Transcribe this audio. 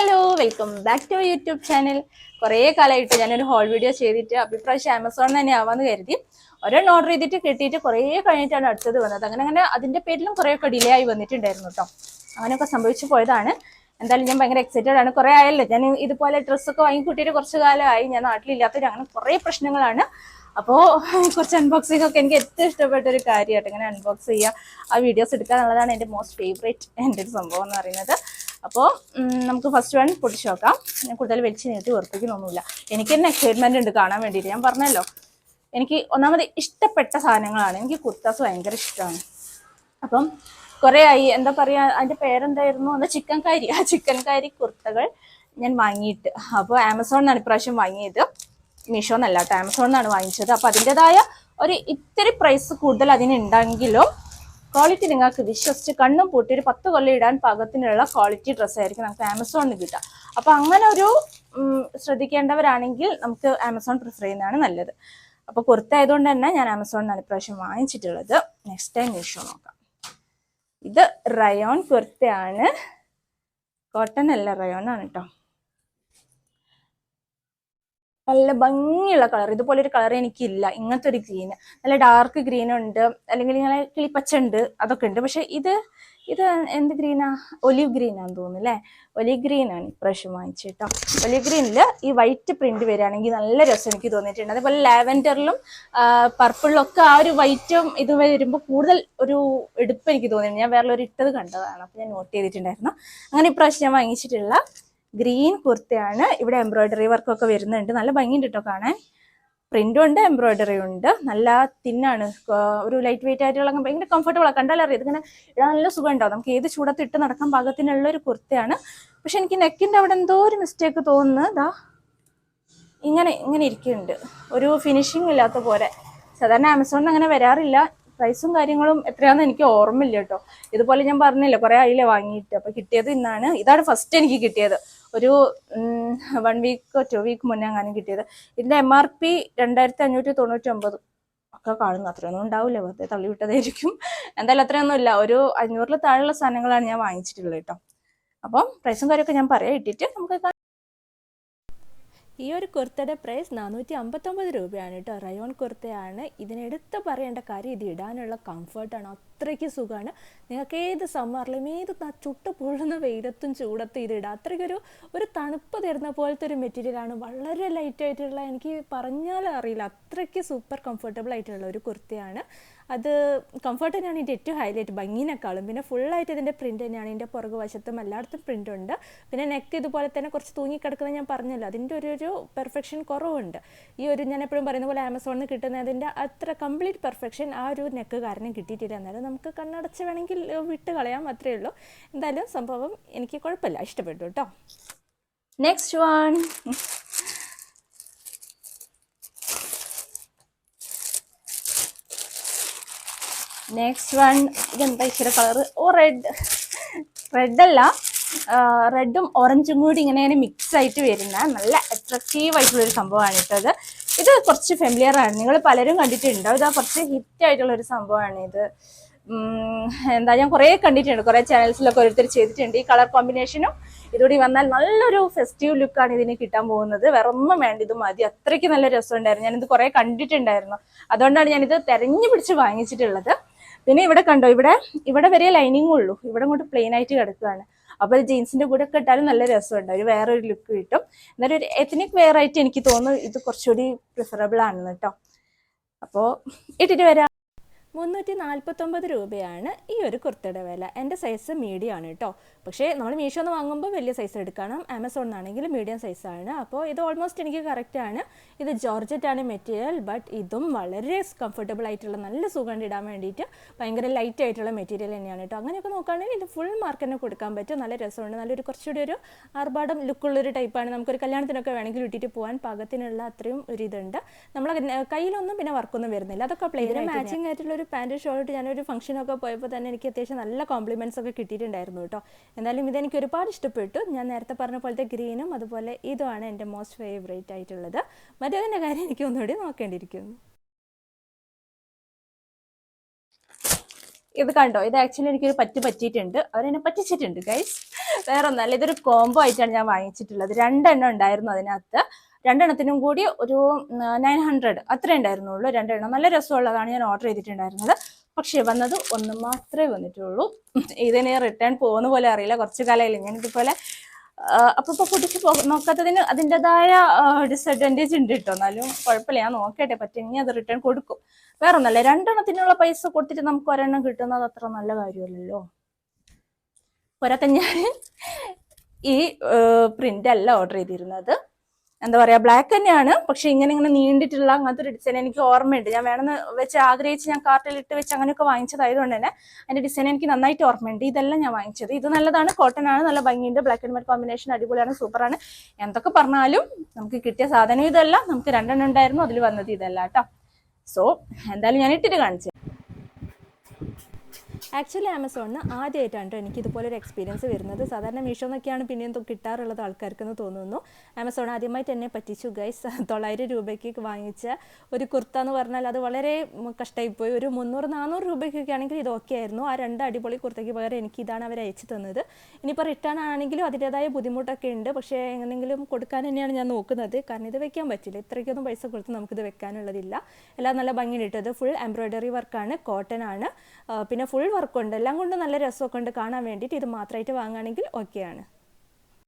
Hello welcome back to YouTube channel. കുറേ കാലമായിട്ട് ഞാനൊരു ഹോൾ വീഡിയോ ചെയ്തിട്ട് അഭിപ്രായം ആമസോണിൽ തന്നെ ആവാമെന്ന് കരുതി ഒരെണ്ണം ഓർഡർ ചെയ്തിട്ട് കിട്ടിയിട്ട് കുറേ കഴിഞ്ഞിട്ടാണ് അടുത്തത് വന്നത്. അങ്ങനെ അതിൻ്റെ പേരിലും കുറേയൊക്കെ ഡിലേ ആയി വന്നിട്ടുണ്ടായിരുന്നു കേട്ടോ. അങ്ങനെയൊക്കെ സംഭവിച്ചു പോയതാണ്. എന്തായാലും ഞാൻ ഭയങ്കര എക്സൈറ്റഡ് ആണ്. കുറേ ആയല്ലോ ഞാൻ ഇതുപോലെ ഡ്രസ്സൊക്കെ വാങ്ങിക്കൂട്ടിയിട്ട് കുറച്ച് കാലമായി. ഞാൻ നാട്ടിലില്ലാത്തവർ അങ്ങനെ കുറേ പ്രശ്നങ്ങളാണ്. അപ്പോൾ കുറച്ച് അൺബോക്സിംഗ് ഒക്കെ എനിക്ക് ഏറ്റവും ഇഷ്ടപ്പെട്ട ഒരു കാര്യമായിട്ട് ഇങ്ങനെ അൺബോക്സ് ചെയ്യുക, ആ വീഡിയോസ് എടുക്കുക എന്നുള്ളതാണ് എൻ്റെ മോസ്റ്റ് ഫേവറേറ്റ് എൻ്റെ ഒരു സംഭവം എന്ന് പറയുന്നത്. അപ്പോൾ നമുക്ക് ഫസ്റ്റ് വൺ പൊട്ടിച്ച് നോക്കാം. ഞാൻ കൂടുതൽ വലിച്ച് നീട്ടി ഉറപ്പിക്കുന്നൊന്നുമില്ല. എനിക്ക് തന്നെ എക്സൈറ്റ്മെന്റ് ഉണ്ട് കാണാൻ വേണ്ടിയിട്ട്. ഞാൻ പറഞ്ഞല്ലോ, എനിക്ക് ഒന്നാമത് ഇഷ്ടപ്പെട്ട സാധനങ്ങളാണ്. എനിക്ക് കുർത്താസ് ഭയങ്കര ഇഷ്ടമാണ്. അപ്പം കുറേ ആയി, എന്താ പറയുക, അതിൻ്റെ പേരെന്തായിരുന്നു, എന്താ ചിക്കൻ കാരി, ആ ചിക്കൻ കാരി കുർത്തകൾ ഞാൻ വാങ്ങിയിട്ട്. അപ്പോൾ ആമസോണിൽ നിന്നാണ് ഇപ്രാവശ്യം വാങ്ങിയത്, മീഷോ എന്നല്ല കേട്ടോ, ആമസോണിൽ നിന്നാണ് വാങ്ങിച്ചത്. അപ്പോൾ അതിൻ്റെതായ ഒരു ഇത്തിരി പ്രൈസ് കൂടുതൽ അതിനുണ്ടെങ്കിലും ക്വാളിറ്റി നിങ്ങൾക്ക് വിശ്വസിച്ച് കണ്ണും പൂട്ടി ഒരു 10 കൊല്ലം ഇടാൻ പാകത്തിനുള്ള ക്വാളിറ്റി ഡ്രസ്സായിരിക്കും നമുക്ക് ആമസോണിൽ കിട്ടുക. അപ്പോൾ അങ്ങനെ ഒരു ശ്രദ്ധിക്കേണ്ടവരാണെങ്കിൽ നമുക്ക് ആമസോൺ പ്രിഫർ ചെയ്യുന്നതാണ് നല്ലത്. അപ്പോൾ കുർത്ത ആയതുകൊണ്ട് തന്നെ ഞാൻ ആമസോണിനാണ് ഇപ്രാവശ്യം വാങ്ങിച്ചിട്ടുള്ളത്. നെക്സ്റ്റ് ടൈം മീഷോ നോക്കാം. ഇത് റയോൺ കുർത്തയാണ്, കോട്ടൺ അല്ല, റയോൺ ആണ് കേട്ടോ. നല്ല ഭംഗിയുള്ള കളർ. ഇതുപോലെ ഒരു കളർ എനിക്കില്ല. ഇങ്ങനത്തെ ഒരു ഗ്രീന്, നല്ല ഡാർക്ക് ഗ്രീൻ ഉണ്ട്, അല്ലെങ്കിൽ ഇങ്ങനെ കിളിപ്പച്ച ഉണ്ട്, അതൊക്കെ ഉണ്ട്. പക്ഷെ ഇത് എന്ത് ഗ്രീനാ, ഒലിവ് ഗ്രീനാന്ന് തോന്നുന്നു അല്ലേ. ഒലിവ് ഗ്രീനാണ് ഇപ്രാവശ്യം വാങ്ങിച്ചിട്ടോ. ഒലിവ് ഗ്രീനിൽ ഈ വൈറ്റ് പ്രിന്റ് വരികയാണെങ്കിൽ നല്ല രസം എനിക്ക് തോന്നിയിട്ടുണ്ട്. അതേപോലെ ലാവൻഡറിലും പർപ്പിളിലും ഒക്കെ ആ ഒരു വൈറ്റും ഇത് വരുമ്പോൾ കൂടുതൽ ഒരു എടുപ്പ് എനിക്ക് തോന്നിയിട്ടുണ്ട്. ഞാൻ വേറെ ഒരു ഇട്ടത് കണ്ടതാണ്, അപ്പോൾ ഞാൻ നോട്ട് ചെയ്തിട്ടുണ്ടായിരുന്നു. അങ്ങനെ ഇപ്രാവശ്യം ഞാൻ വാങ്ങിച്ചിട്ടുള്ള ഗ്രീൻ കുർത്തയാണ്. ഇവിടെ എംബ്രോയിഡറി വർക്കൊക്കെ വരുന്നുണ്ട്. നല്ല ഭംഗിയുണ്ട് കേട്ടോ കാണാൻ. പ്രിന്റും ഉണ്ട്, എംബ്രോയിഡറിയും ഉണ്ട്. നല്ല തിന്നാണ്, ഒരു ലൈറ്റ് വെയിറ്റ് ആയിട്ടുള്ള ഭയങ്കര കംഫർട്ടബിൾ ആണ്. കണ്ടാലറിയാം ഇതിങ്ങനെ ഇടാൻ നല്ല സുഖം ഉണ്ടാവും. നമുക്ക് ഏത് ചൂടത്ത് ഇട്ട് നടക്കാൻ പാകത്തിനുള്ള ഒരു കുർത്തയാണ്. പക്ഷെ എനിക്ക് നെക്കിൻ്റെ അവിടെ എന്തോ ഒരു മിസ്റ്റേക്ക് തോന്നുന്നു. ഇങ്ങനെ ഇരിക്കുന്നുണ്ട്, ഒരു ഫിനിഷിങ് ഇല്ലാത്ത പോലെ. സാധാരണ ആമസോണിൽ അങ്ങനെ വരാറില്ല. പ്രൈസും കാര്യങ്ങളും എത്രയാണെന്ന് എനിക്ക് ഓർമ്മയില്ല കേട്ടോ. ഇതുപോലെ ഞാൻ പറഞ്ഞില്ല, കുറേ ആയില്ലേ വാങ്ങിയിട്ട്. അപ്പോൾ കിട്ടിയത് ഇതാണ് ഫസ്റ്റ് എനിക്ക് കിട്ടിയത്. ഒരു 1 വീക്ക് 2 വീക്ക് മുന്നേ അങ്ങനെ കിട്ടിയത്. ഇതിൻ്റെ MRP 2599 ഒക്കെ കാണുന്നു. അത്രയൊന്നും ഉണ്ടാവില്ല, വെറുതെ തള്ളിവിട്ടതായിരിക്കും. എന്തായാലും അത്രയൊന്നും ഇല്ല. ഒരു 500-ൽ താഴെയുള്ള സാധനങ്ങളാണ് ഞാൻ വാങ്ങിച്ചിട്ടുള്ളത് കേട്ടോ. അപ്പം പ്രൈസും കാര്യമൊക്കെ ഞാൻ പറയാം ഇട്ടിട്ട് നമുക്ക്. ഈ ഒരു കുർത്തയുടെ പ്രൈസ് 459 രൂപയാണ് കേട്ടോ. റയോൺ കുർത്തയാണ്. ഇതിനെടുത്ത് പറയേണ്ട കാര്യം, ഇത് ഇടാനുള്ള കംഫർട്ടാണ്. അത്രയ്ക്ക് സുഖമാണ്. നിങ്ങൾക്ക് ഏത് സമ്മറിലും ഏത് ചുട്ട് പൊള്ളുന്ന വെയിലത്തും ചൂടത്തും ഇത് ഇടാം. അത്രയ്ക്കൊരു തണുപ്പ് തരുന്ന പോലത്തെ ഒരു മെറ്റീരിയലാണ്. വളരെ ലൈറ്റ് ആയിട്ടുള്ള, എനിക്ക് പറഞ്ഞാലും അറിയില്ല, അത്രയ്ക്ക് സൂപ്പർ കംഫർട്ടബിൾ ആയിട്ടുള്ള ഒരു കുർത്തയാണ്. അത് കംഫർട്ട് തന്നെയാണ് ഇതിൻ്റെ ഏറ്റവും ഹൈലൈറ്റ്, ഭംഗിനേക്കാളും. പിന്നെ ഫുള്ളായിട്ട് ഇതിൻ്റെ പ്രിൻറ്റ് തന്നെയാണ്. ഇതിൻ്റെ പുറകു വശത്തും എല്ലായിടത്തും പ്രിൻ്റ് ഉണ്ട്. പിന്നെ നെക്ക് ഇതുപോലെ തന്നെ കുറച്ച് തൂങ്ങിക്കിടക്കുന്നത് ഞാൻ പറഞ്ഞല്ലോ, അതിൻ്റെ ഒരു പെർഫെക്ഷൻ കുറവുണ്ട്. ഞാൻ എപ്പോഴും പറയുന്ന പോലെ ആമസോണിൽ നിന്ന് കിട്ടുന്നതിൻ്റെ അത്ര കംപ്ലീറ്റ് പെർഫെക്ഷൻ ആ ഒരു നെക്ക് കാരണം കിട്ടിയിട്ടില്ല. എന്നാലും നമുക്ക് കണ്ണടച്ച് വേണമെങ്കിൽ വിട്ട് കളയാം, അത്രയേ ഉള്ളൂ. എന്തായാലും സംഭവം എനിക്ക് കുഴപ്പമില്ല, ഇഷ്ടപ്പെട്ടു കേട്ടോ. നെക്സ്റ്റ് വൺ, ഇതെന്താ ഇച്ചിരി കളറ്, റെഡല്ല, റെഡും ഓറഞ്ചും കൂടി ഇങ്ങനെ മിക്സ് ആയിട്ട് വരുന്ന നല്ല അട്രാക്റ്റീവ് ആയിട്ടുള്ളൊരു സംഭവമാണ് കേട്ടോ. ഇത് കുറച്ച് ഫെമിലിയർ ആണ്, നിങ്ങൾ പലരും കണ്ടിട്ടുണ്ടോ. ഇത് കുറച്ച് ഹിറ്റ് ആയിട്ടുള്ളൊരു സംഭവമാണ് ഇത്. ഞാൻ കുറേ കണ്ടിട്ടുണ്ട്, കുറേ ചാനൽസിലൊക്കെ ഓരോരുത്തർ ചെയ്തിട്ടുണ്ട്. ഈ കളർ കോമ്പിനേഷനും ഇതുകൂടി വന്നാൽ നല്ലൊരു ഫെസ്റ്റീവ് ലുക്കാണ് ഇതിന് കിട്ടാൻ പോകുന്നത്. വേറെ ഒന്നും വേണ്ട, ഇത് മതി. അത്രയ്ക്ക് നല്ല രസമുണ്ടായിരുന്നു. ഞാനിത് കുറേ കണ്ടിട്ടുണ്ടായിരുന്നു, അതുകൊണ്ടാണ് ഞാനിത് തെരഞ്ഞു പിടിച്ച് വാങ്ങിച്ചിട്ടുള്ളത്. പിന്നെ ഇവിടെ കണ്ടോ, ഇവിടെ വരെ ലൈനിങ് ഉള്ളൂ, ഇവിടെ കൊണ്ട് പ്ലെയിൻ ആയിട്ട് കിടക്കുകയാണ്. അപ്പോൾ ജീൻസിന്റെ കൂടെ ഒക്കെ ഇട്ടാലും നല്ല രസമുണ്ട്, ഒരു വേറൊരു ലുക്ക് കിട്ടും. എന്നാലും ഒരു എത്നിക് വെയർ ആയിട്ട് എനിക്ക് തോന്നുന്നു ഇത് കുറച്ചുകൂടി പ്രിഫറബിൾ ആണെന്ന് കേട്ടോ. അപ്പോൾ ഇട്ടിട്ട് വരാം. 349 രൂപയാണ് ഈ ഒരു കുർത്തയുടെ വില. എൻ്റെ സൈസ് മീഡിയം ആണ് കേട്ടോ. പക്ഷേ നമ്മൾ മീഷോ നിന്ന് വാങ്ങുമ്പോൾ വലിയ സൈസ് എടുക്കണം, ആമസോണിനാണെങ്കിൽ മീഡിയം സൈസാണ്. അപ്പോൾ ഇത് ഓൾമോസ്റ്റ് എനിക്ക് കറക്റ്റാണ്. ഇത് ജോർജറ്റാണ് മെറ്റീരിയൽ, ബട്ട് ഇതും വളരെ കംഫർട്ടബിൾ ആയിട്ടുള്ള, നല്ല സുഖം ഇടാൻ വേണ്ടിയിട്ട് ഭയങ്കര ലൈറ്റ് ആയിട്ടുള്ള മെറ്റീരിയൽ തന്നെയാണ് കേട്ടോ. അങ്ങനെയൊക്കെ നോക്കുകയാണെങ്കിൽ ഇത് ഫുൾ മാർക്ക് തന്നെ കൊടുക്കാൻ പറ്റും. നല്ല രസമുണ്ട്, നല്ലൊരു കുറച്ചുകൂടി ഒരു ആർഭാടം ലുക്കുള്ളൊരു ടൈപ്പാണ്. നമുക്കൊരു കല്യാണത്തിനൊക്കെ വേണമെങ്കിൽ ഇട്ടിട്ട് പോകാൻ പാകത്തിനുള്ള അത്രയും ഒരു ഇതുണ്ട്. നമ്മളെ കയ്യിലൊന്നും പിന്നെ വർക്കൊന്നും വരുന്നില്ല, അതൊക്കെ പ്ലെയിൻ മാച്ചിങ് ആയിട്ടുള്ള ഒരു പാൻറ് ഷോർട്ട്. ഞാനൊരു ഫംഗ്ഷനൊക്കെ പോയപ്പോൾ തന്നെ എനിക്ക് അത്യാവശ്യം നല്ല കോംപ്ലിമെൻറ്റ്സ് ഒക്കെ കിട്ടിയിട്ടുണ്ടായിരുന്നു കേട്ടോ. എന്തായാലും ഇതെനിക്ക് ഒരുപാട് ഇഷ്ടപ്പെട്ടു. ഞാൻ നേരത്തെ പറഞ്ഞ പോലത്തെ ഗ്രീനും അതുപോലെ ഇതുമാണ് എൻ്റെ മോസ്റ്റ് ഫേവറേറ്റ് ആയിട്ടുള്ളത്. മറ്റേതിൻ്റെ കാര്യം എനിക്ക് ഒന്നുകൂടി നോക്കേണ്ടിയിരിക്കുന്നു. ഇത് കണ്ടോ, ഇത് ആക്ച്വലി എനിക്കൊരു പറ്റിയിട്ടുണ്ട്, അവരെന്നെ പറ്റിച്ചിട്ടുണ്ട് ഗൈസ്. വേറെ ഒന്നല്ല, ഇതൊരു കോംബോ ആയിട്ടാണ് ഞാൻ വാങ്ങിച്ചിട്ടുള്ളത്. 2 എണ്ണം ഉണ്ടായിരുന്നു അതിനകത്ത്. 2 എണ്ണത്തിനും കൂടി ഒരു 900 അത്രേ ഉണ്ടായിരുന്നുള്ളൂ. 2 എണ്ണം നല്ല രസമുള്ളതാണ് ഞാൻ ഓർഡർ ചെയ്തിട്ടുണ്ടായിരുന്നത്. പക്ഷെ വന്നത് ഒന്ന് മാത്രമേ വന്നിട്ടുള്ളൂ. ഇതിന് റിട്ടേൺ പോകുന്ന പോലെ അറിയില്ല, കുറച്ചു കാലമായില്ല ഞാൻ ഇതുപോലെ അപ്പൊ പൊട്ടിച്ച് നോക്കാത്തതിന് അതിൻ്റെതായ ഡിസഡ്വാൻറ്റേജ് ഉണ്ട് കേട്ടോ. എന്നാലും കുഴപ്പമില്ല, ഞാൻ നോക്കട്ടെ, പറ്റുമെങ്കിൽ അത് റിട്ടേൺ കൊടുക്കും. വേറെ ഒന്നല്ല, 2 എണ്ണത്തിനുള്ള പൈസ കൊടുത്തിട്ട് നമുക്ക് ഒരെണ്ണം കിട്ടുന്നത് അത്ര നല്ല കാര്യമല്ലല്ലോ. പോരാത്ത ഞാൻ ഈ പ്രിന്റ് അല്ല ഓർഡർ ചെയ്തിരുന്നത്, എന്താ പറയാ, ബ്ലാക്ക് തന്നെയാണ്. പക്ഷെ ഇങ്ങനെ നീണ്ടിട്ടുള്ള അങ്ങനത്തെ ഒരു ഡിസൈൻ എനിക്ക് ഓർമ്മയുണ്ട്. ഞാൻ വേണമെന്ന് വെച്ച് ആഗ്രഹിച്ച് ഞാൻ കാർട്ടിൽ ഇട്ട് വെച്ച് അങ്ങനെയൊക്കെ വാങ്ങിച്ചതായതുകൊണ്ട് തന്നെ അതിന്റെ ഡിസൈൻ എനിക്ക് നന്നായിട്ട് ഓർമ്മയുണ്ട്. ഇതെല്ലാം ഞാൻ വാങ്ങിച്ചത്. ഇത് നല്ലതാണ്, കോട്ടൺ ആണ്, നല്ല ഭംഗിയുണ്ട്, ബ്ലാക്ക് ആൻഡ് വൈറ്റ് കോമ്പിനേഷൻ അടിപൊളിയാണ്, സൂപ്പറാണ്. എന്തൊക്കെ പറഞ്ഞാലും നമുക്ക് കിട്ടിയ സാധനം ഇതല്ല. നമുക്ക് 2 എണ്ണം ഉണ്ടായിരുന്നു, അതിൽ വന്നത് ഇതല്ല കേട്ടോ. സോ എന്തായാലും ഞാൻ ഇട്ടിട്ട് കാണിച്ചു. ആക്ച്വലി ആമസോണിന് ആദ്യമായിട്ടാണ് എനിക്ക് ഇതുപോലൊരു എക്സ്പീരിയൻസ് വരുന്നത്. സാധാരണ മീഷോ എന്നൊക്കെയാണ് പിന്നെയും കിട്ടാറുള്ളത് ആൾക്കാർക്കെന്ന് തോന്നുന്നു. ആമസോൺ ആദ്യമായിട്ട് എന്നെ പറ്റിച്ചു ഗൈസ്. 900 രൂപയ്ക്ക് വാങ്ങിച്ച ഒരു കുർത്ത എന്ന് പറഞ്ഞാൽ അത് വളരെ കഷ്ടമായിപ്പോയി. ഒരു 300-400 രൂപയ്ക്കൊക്കെ ആണെങ്കിൽ ഇത് ഓക്കെ ആയിരുന്നു. ആ 2 അടിപൊളി കുർത്തയ്ക്ക് പകരം എനിക്ക് ഇതാണ് അവർ അയച്ചു തന്നത്. ഇനിയിപ്പോൾ റിട്ടേൺ ആണെങ്കിലും അതിൻ്റെതായ ബുദ്ധിമുട്ടൊക്കെ ഉണ്ട്. പക്ഷേ എങ്ങനെയെങ്കിലും കൊടുക്കാൻ തന്നെയാണ് ഞാൻ നോക്കുന്നത്. കാരണം ഇത് വെക്കാൻ പറ്റില്ല, ഇത്രയ്ക്കൊന്നും പൈസ കൊടുത്ത് നമുക്കിത് വെക്കാനുള്ളതില്ല. എല്ലാം നല്ല ഭംഗിയുണ്ട്. ഇത് ഫുൾ എംബ്രോയ്ഡറി വർക്കാണ്, കോട്ടൺ ആണ്, പിന്നെ ഫുൾ വർക്കുണ്ട്. എല്ലാം കൊണ്ട് നല്ല രസമൊക്കെ ഉണ്ട് കാണാൻ വേണ്ടിയിട്ട്. ഇത് മാത്രമായിട്ട് വാങ്ങുകയാണെങ്കിൽ ഓക്കെയാണ്.